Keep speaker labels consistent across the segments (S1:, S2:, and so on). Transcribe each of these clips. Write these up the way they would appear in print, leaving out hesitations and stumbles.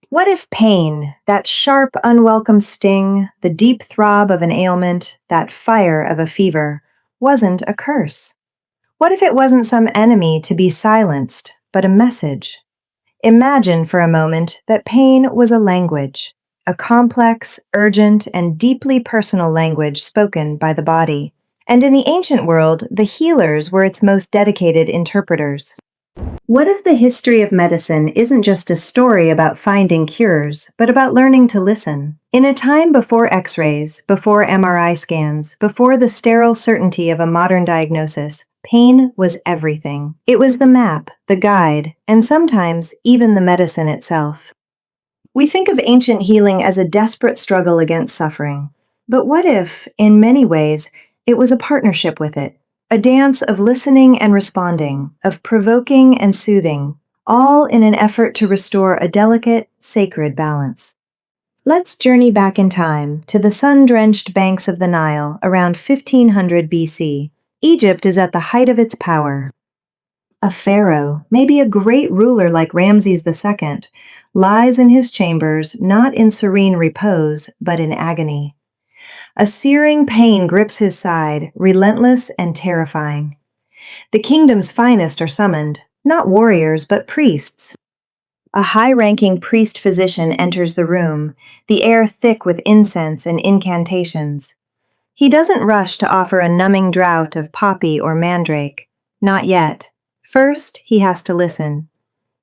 S1: What if pain, that sharp, unwelcome sting, the deep throb of an ailment, that fire of a fever, wasn't a curse? What if it wasn't some enemy to be silenced, but a message? Imagine for a moment that pain was a language, a complex, urgent, and deeply personal language spoken by the body. And in the ancient world, the healers were its most dedicated interpreters. What if the history of medicine isn't just a story about finding cures, but about learning to listen? In a time before X-rays, before MRI scans, before the sterile certainty of a modern diagnosis, pain was everything. It was the map, the guide, and sometimes even the medicine itself. We think of ancient healing as a desperate struggle against suffering. But what if, in many ways, it was a partnership with it? A dance of listening and responding, of provoking and soothing, all in an effort to restore a delicate, sacred balance. Let's journey back in time to the sun-drenched banks of the Nile around 1500 BC. Egypt is at the height of its power. A pharaoh, maybe a great ruler like Ramses II, lies in his chambers not in serene repose, but in agony. A searing pain grips his side, relentless and terrifying. The kingdom's finest are summoned, not warriors, but priests. A high-ranking priest-physician enters the room, the air thick with incense and incantations. He doesn't rush to offer a numbing draught of poppy or mandrake. Not yet. First, he has to listen.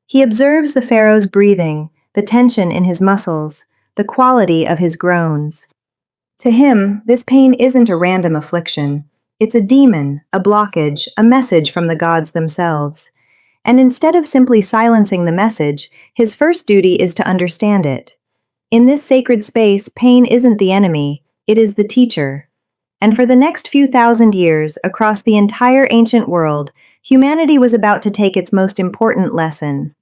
S1: He observes the pharaoh's breathing, the tension in his muscles, the quality of his groans. To him, this pain isn't a random affliction. It's a demon, a blockage, a message from the gods themselves. And instead of simply silencing the message, his first duty is to understand it. In this sacred space, pain isn't the enemy, it is the teacher. And for the next few thousand years, across the entire ancient world, humanity was about to take its most important lesson.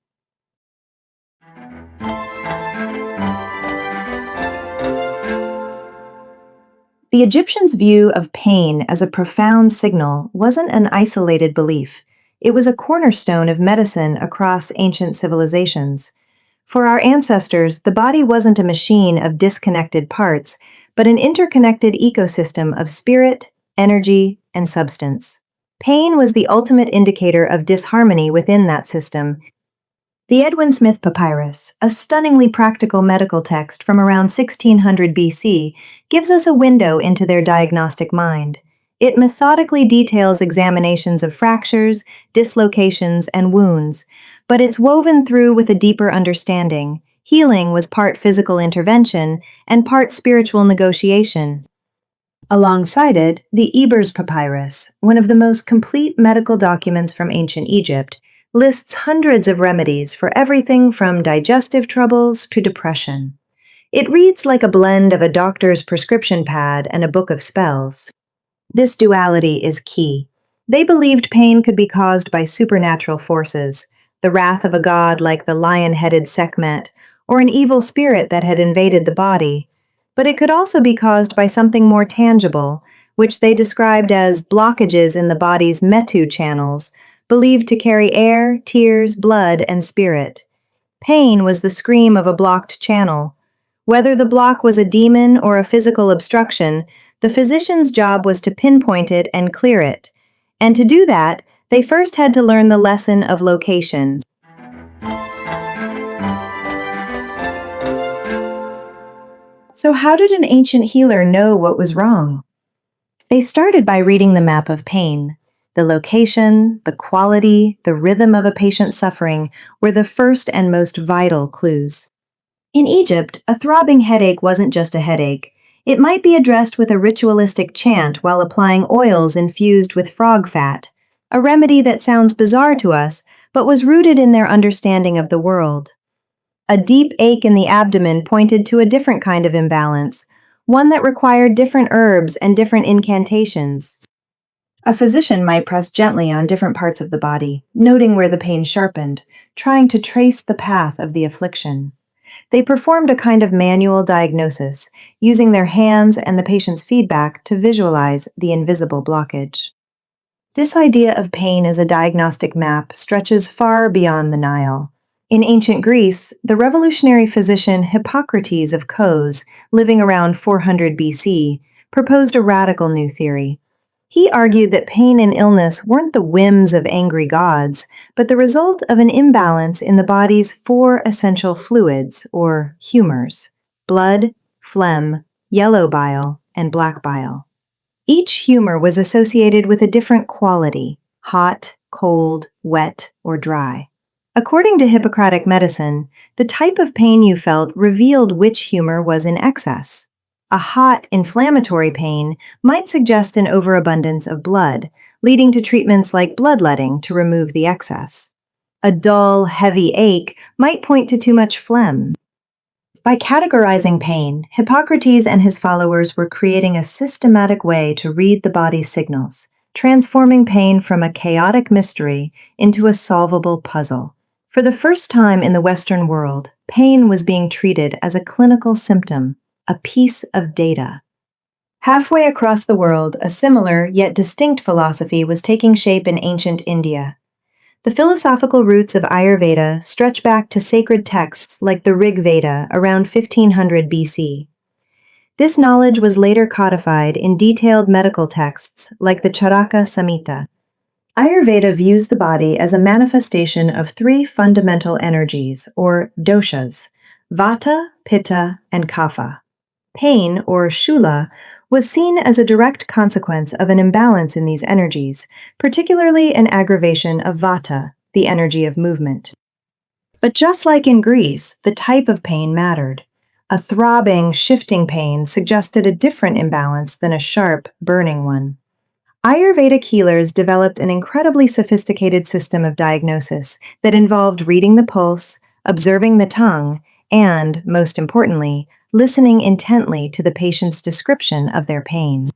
S1: The Egyptians' view of pain as a profound signal wasn't an isolated belief. It was a cornerstone of medicine across ancient civilizations. For our ancestors, the body wasn't a machine of disconnected parts, but an interconnected ecosystem of spirit, energy, and substance. Pain was the ultimate indicator of disharmony within that system. The Edwin Smith Papyrus, a stunningly practical medical text from around 1600 BC, gives us a window into their diagnostic mind. It methodically details examinations of fractures, dislocations, and wounds, but it's woven through with a deeper understanding. Healing was part physical intervention and part spiritual negotiation. Alongside it, the Ebers Papyrus, one of the most complete medical documents from ancient Egypt, lists hundreds of remedies for everything from digestive troubles to depression. It reads like a blend of a doctor's prescription pad and a book of spells. This duality is key. They believed pain could be caused by supernatural forces, the wrath of a god like the lion-headed Sekhmet, or an evil spirit that had invaded the body. But it could also be caused by something more tangible, which they described as blockages in the body's metu channels, believed to carry air, tears, blood, and spirit. Pain was the scream of a blocked channel. Whether the block was a demon or a physical obstruction, the physician's job was to pinpoint it and clear it. And to do that, they first had to learn the lesson of location. So how did an ancient healer know what was wrong? They started by reading the map of pain. The location, the quality, the rhythm of a patient's suffering were the first and most vital clues. In Egypt, a throbbing headache wasn't just a headache. It might be addressed with a ritualistic chant while applying oils infused with frog fat, a remedy that sounds bizarre to us, but was rooted in their understanding of the world. A deep ache in the abdomen pointed to a different kind of imbalance, one that required different herbs and different incantations. A physician might press gently on different parts of the body, noting where the pain sharpened, trying to trace the path of the affliction. They performed a kind of manual diagnosis, using their hands and the patient's feedback to visualize the invisible blockage. This idea of pain as a diagnostic map stretches far beyond the Nile. In ancient Greece, the revolutionary physician Hippocrates of Kos, living around 400 BC, proposed a radical new theory. He argued that pain and illness weren't the whims of angry gods, but the result of an imbalance in the body's four essential fluids, or humors: blood, phlegm, yellow bile, and black bile. Each humor was associated with a different quality: hot, cold, wet, or dry. According to Hippocratic medicine, the type of pain you felt revealed which humor was in excess. A hot, inflammatory pain might suggest an overabundance of blood, leading to treatments like bloodletting to remove the excess. A dull, heavy ache might point to too much phlegm. By categorizing pain, Hippocrates and his followers were creating a systematic way to read the body's signals, transforming pain from a chaotic mystery into a solvable puzzle. For the first time in the Western world, pain was being treated as a clinical symptom, a piece of data. Halfway across the world, a similar yet distinct philosophy was taking shape in ancient India. The philosophical roots of Ayurveda stretch back to sacred texts like the Rig Veda around 1500 BC. This knowledge was later codified in detailed medical texts like the Charaka Samhita. Ayurveda views the body as a manifestation of three fundamental energies, or doshas: vata, pitta, and kapha. Pain, or shula, was seen as a direct consequence of an imbalance in these energies, particularly an aggravation of vata, the energy of movement. But just like in Greece, the type of pain mattered. A throbbing, shifting pain suggested a different imbalance than a sharp, burning one. Ayurvedic healers developed an incredibly sophisticated system of diagnosis that involved reading the pulse, observing the tongue, and, most importantly, listening intently to the patient's description of their pain.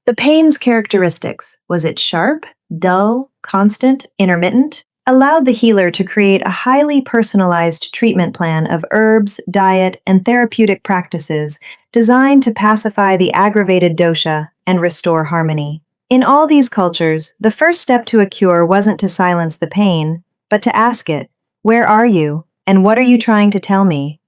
S1: The pain's characteristics, was it sharp, dull, constant, intermittent, allowed the healer to create a highly personalized treatment plan of herbs, diet, and therapeutic practices designed to pacify the aggravated dosha and restore harmony. In all these cultures, the first step to a cure wasn't to silence the pain, but to ask it, "Where are you, and what are you trying to tell me?"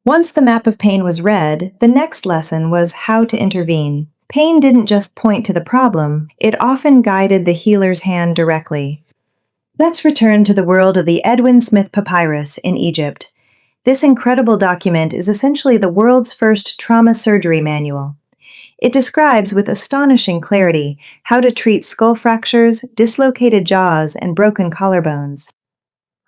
S1: Once the map of pain was read, the next lesson was how to intervene. Pain didn't just point to the problem, it often guided the healer's hand directly. Let's return to the world of the Edwin Smith Papyrus in Egypt. This incredible document is essentially the world's first trauma surgery manual. It describes with astonishing clarity how to treat skull fractures, dislocated jaws, and broken collarbones.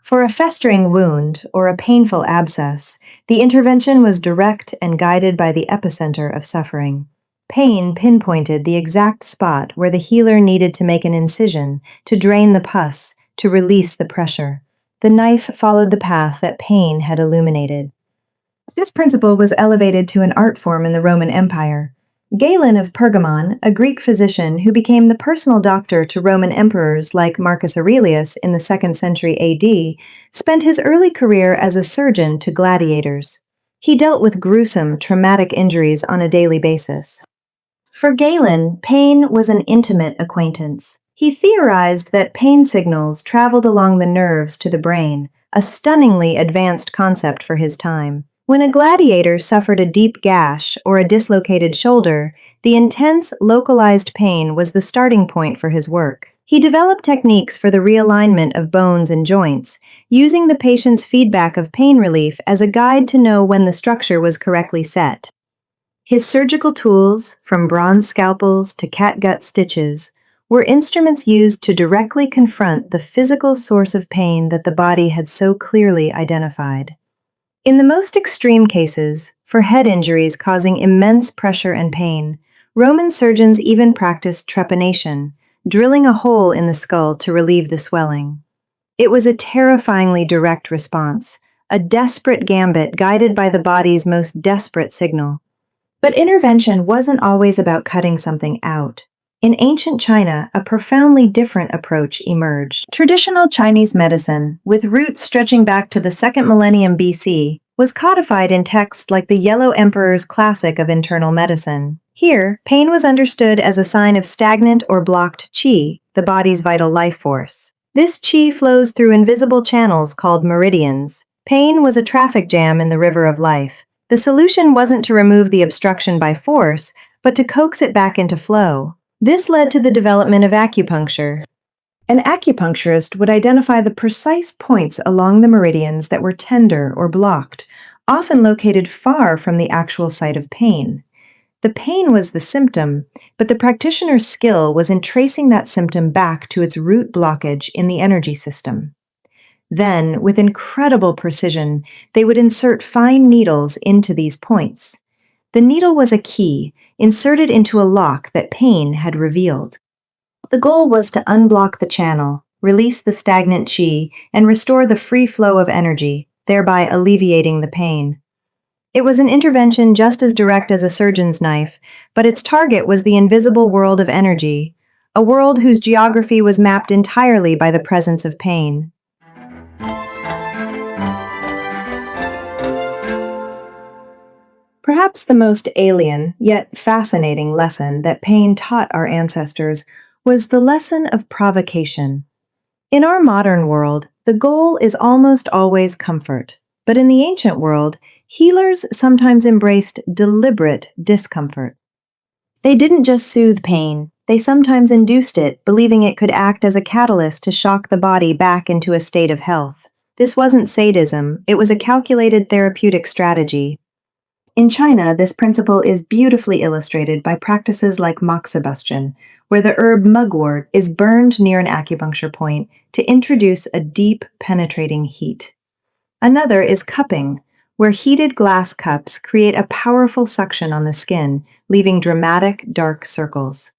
S1: For a festering wound or a painful abscess, the intervention was direct and guided by the epicenter of suffering. Pain pinpointed the exact spot where the healer needed to make an incision, to drain the pus, to release the pressure. The knife followed the path that pain had illuminated. This principle was elevated to an art form in the Roman Empire. Galen of Pergamon, a Greek physician who became the personal doctor to Roman emperors like Marcus Aurelius in the 2nd century AD, spent his early career as a surgeon to gladiators. He dealt with gruesome, traumatic injuries on a daily basis. For Galen, pain was an intimate acquaintance. He theorized that pain signals traveled along the nerves to the brain, a stunningly advanced concept for his time. When a gladiator suffered a deep gash or a dislocated shoulder, the intense, localized pain was the starting point for his work. He developed techniques for the realignment of bones and joints, using the patient's feedback of pain relief as a guide to know when the structure was correctly set. His surgical tools, from bronze scalpels to catgut stitches, were instruments used to directly confront the physical source of pain that the body had so clearly identified. In the most extreme cases, for head injuries causing immense pressure and pain, Roman surgeons even practiced trepanation, drilling a hole in the skull to relieve the swelling. It was a terrifyingly direct response, a desperate gambit guided by the body's most desperate signal. But intervention wasn't always about cutting something out. In ancient China, a profoundly different approach emerged. Traditional Chinese medicine, with roots stretching back to the 2nd millennium BC, was codified in texts like the Yellow Emperor's Classic of Internal Medicine. Here, pain was understood as a sign of stagnant or blocked qi, the body's vital life force. This qi flows through invisible channels called meridians. Pain was a traffic jam in the river of life. The solution wasn't to remove the obstruction by force, but to coax it back into flow. This led to the development of acupuncture. An acupuncturist would identify the precise points along the meridians that were tender or blocked, often located far from the actual site of pain. The pain was the symptom, but the practitioner's skill was in tracing that symptom back to its root blockage in the energy system. Then, with incredible precision, they would insert fine needles into these points. The needle was a key, inserted into a lock that pain had revealed. The goal was to unblock the channel, release the stagnant qi, and restore the free flow of energy, thereby alleviating the pain. It was an intervention just as direct as a surgeon's knife, but its target was the invisible world of energy, a world whose geography was mapped entirely by the presence of pain. Perhaps the most alien, yet fascinating lesson that pain taught our ancestors was the lesson of provocation. In our modern world, the goal is almost always comfort, but in the ancient world, healers sometimes embraced deliberate discomfort. They didn't just soothe pain, they sometimes induced it, believing it could act as a catalyst to shock the body back into a state of health. This wasn't sadism, it was a calculated therapeutic strategy. In China, this principle is beautifully illustrated by practices like moxibustion, where the herb mugwort is burned near an acupuncture point to introduce a deep, penetrating heat. Another is cupping, where heated glass cups create a powerful suction on the skin, leaving dramatic, dark circles.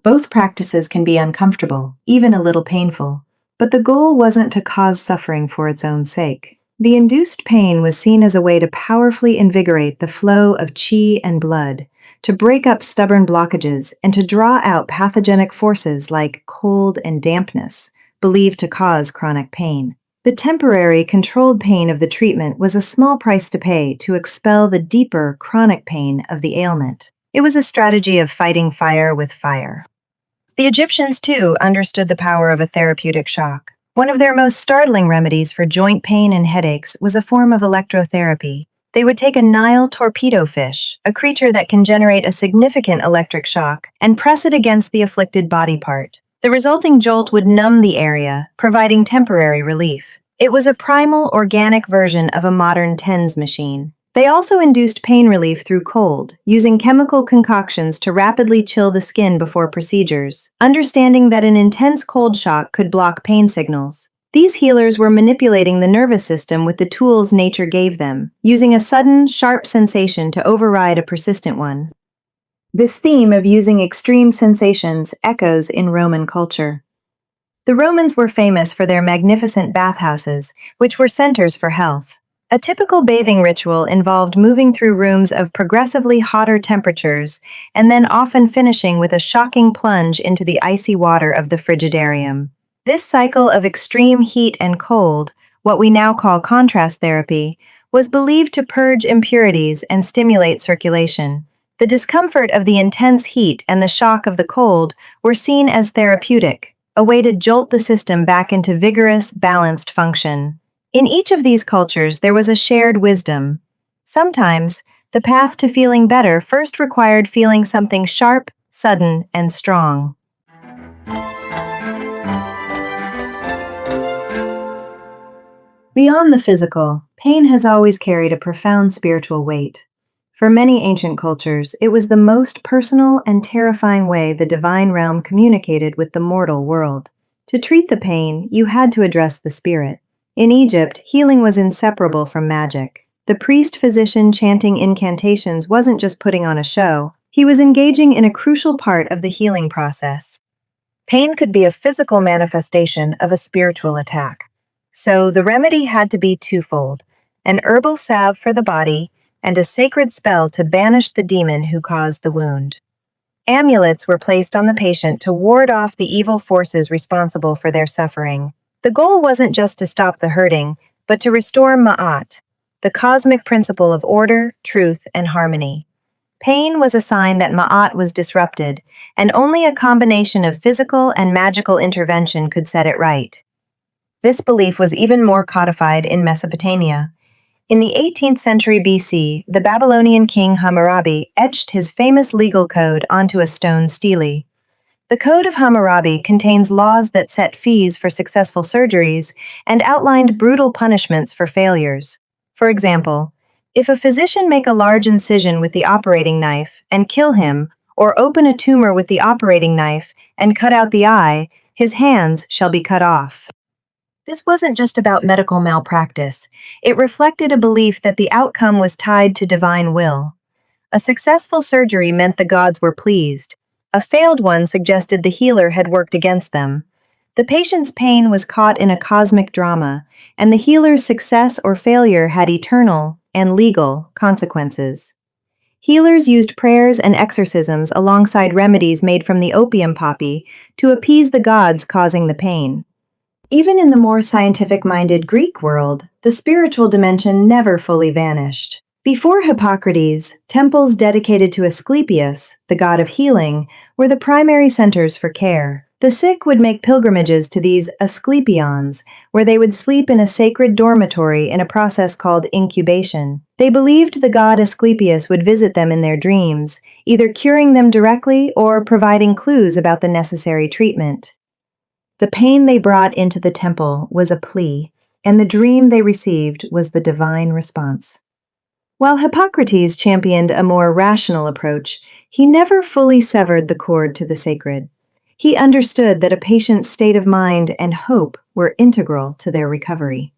S1: Both practices can be uncomfortable, even a little painful, but the goal wasn't to cause suffering for its own sake. The induced pain was seen as a way to powerfully invigorate the flow of qi and blood, to break up stubborn blockages, and to draw out pathogenic forces like cold and dampness, believed to cause chronic pain. The temporary, controlled pain of the treatment was a small price to pay to expel the deeper, chronic pain of the ailment. It was a strategy of fighting fire with fire. The Egyptians, too, understood the power of a therapeutic shock. One of their most startling remedies for joint pain and headaches was a form of electrotherapy. They would take a Nile torpedo fish, a creature that can generate a significant electric shock, and press it against the afflicted body part. The resulting jolt would numb the area, providing temporary relief. It was a primal, organic version of a modern TENS machine. They also induced pain relief through cold, using chemical concoctions to rapidly chill the skin before procedures, understanding that an intense cold shock could block pain signals. These healers were manipulating the nervous system with the tools nature gave them, using a sudden, sharp sensation to override a persistent one. This theme of using extreme sensations echoes in Roman culture. The Romans were famous for their magnificent bathhouses, which were centers for health. A typical bathing ritual involved moving through rooms of progressively hotter temperatures and then often finishing with a shocking plunge into the icy water of the frigidarium. This cycle of extreme heat and cold, what we now call contrast therapy, was believed to purge impurities and stimulate circulation. The discomfort of the intense heat and the shock of the cold were seen as therapeutic, a way to jolt the system back into vigorous, balanced function. In each of these cultures, there was a shared wisdom. Sometimes, the path to feeling better first required feeling something sharp, sudden, and strong. Beyond the physical, pain has always carried a profound spiritual weight. For many ancient cultures, it was the most personal and terrifying way the divine realm communicated with the mortal world. To treat the pain, you had to address the spirit. In Egypt, healing was inseparable from magic. The priest-physician chanting incantations wasn't just putting on a show, he was engaging in a crucial part of the healing process. Pain could be a physical manifestation of a spiritual attack. So the remedy had to be twofold: an herbal salve for the body and a sacred spell to banish the demon who caused the wound. Amulets were placed on the patient to ward off the evil forces responsible for their suffering. The goal wasn't just to stop the hurting, but to restore Ma'at, the cosmic principle of order, truth, and harmony. Pain was a sign that Ma'at was disrupted, and only a combination of physical and magical intervention could set it right. This belief was even more codified in Mesopotamia. In the 18th century BC, the Babylonian king Hammurabi etched his famous legal code onto a stone stele. The Code of Hammurabi contains laws that set fees for successful surgeries and outlined brutal punishments for failures. For example, if a physician make a large incision with the operating knife and kill him, or open a tumor with the operating knife and cut out the eye, his hands shall be cut off. This wasn't just about medical malpractice. It reflected a belief that the outcome was tied to divine will. A successful surgery meant the gods were pleased. A failed one suggested the healer had worked against them. The patient's pain was caught in a cosmic drama, and the healer's success or failure had eternal and legal consequences. Healers used prayers and exorcisms alongside remedies made from the opium poppy to appease the gods causing the pain. Even in the more scientific-minded Greek world, the spiritual dimension never fully vanished. Before Hippocrates, temples dedicated to Asclepius, the god of healing, were the primary centers for care. The sick would make pilgrimages to these Asclepions, where they would sleep in a sacred dormitory in a process called incubation. They believed the god Asclepius would visit them in their dreams, either curing them directly or providing clues about the necessary treatment. The pain they brought into the temple was a plea, and the dream they received was the divine response. While Hippocrates championed a more rational approach, he never fully severed the cord to the sacred. He understood that a patient's state of mind and hope were integral to their recovery.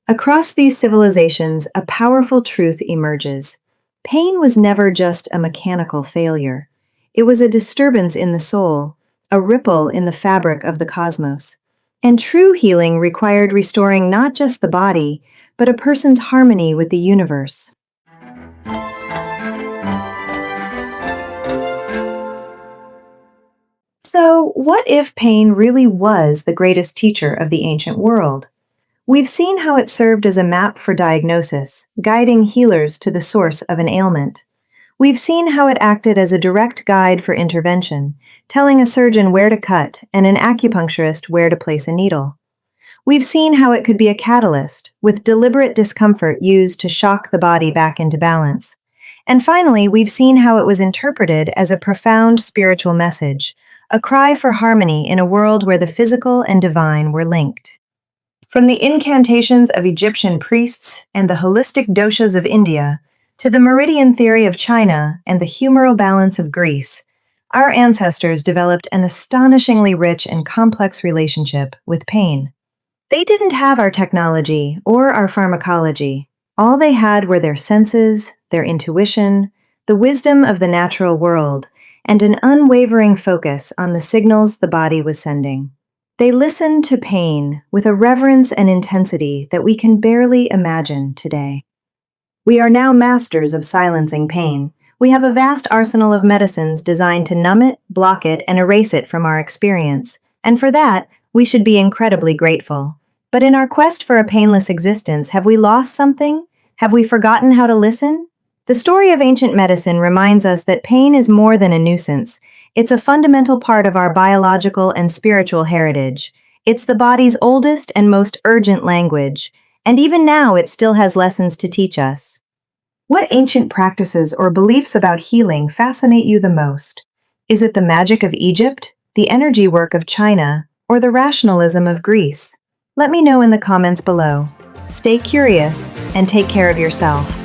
S1: Across these civilizations, a powerful truth emerges. Pain was never just a mechanical failure. It was a disturbance in the soul, a ripple in the fabric of the cosmos. And true healing required restoring not just the body, but a person's harmony with the universe. So, what if pain really was the greatest teacher of the ancient world? We've seen how it served as a map for diagnosis, guiding healers to the source of an ailment. We've seen how it acted as a direct guide for intervention, telling a surgeon where to cut and an acupuncturist where to place a needle. We've seen how it could be a catalyst, with deliberate discomfort used to shock the body back into balance. And finally, we've seen how it was interpreted as a profound spiritual message, a cry for harmony in a world where the physical and divine were linked. From the incantations of Egyptian priests and the holistic doshas of India, to the meridian theory of China and the humoral balance of Greece, our ancestors developed an astonishingly rich and complex relationship with pain. They didn't have our technology or our pharmacology. All they had were their senses, their intuition, the wisdom of the natural world, and an unwavering focus on the signals the body was sending. They listened to pain with a reverence and intensity that we can barely imagine today. We are now masters of silencing pain. We have a vast arsenal of medicines designed to numb it, block it, and erase it from our experience. And for that, we should be incredibly grateful. But in our quest for a painless existence, have we lost something? Have we forgotten how to listen? The story of ancient medicine reminds us that pain is more than a nuisance. It's a fundamental part of our biological and spiritual heritage. It's the body's oldest and most urgent language. And even now, it still has lessons to teach us. What ancient practices or beliefs about healing fascinate you the most? Is it the magic of Egypt, the energy work of China, or the rationalism of Greece? Let me know in the comments below. Stay curious and take care of yourself.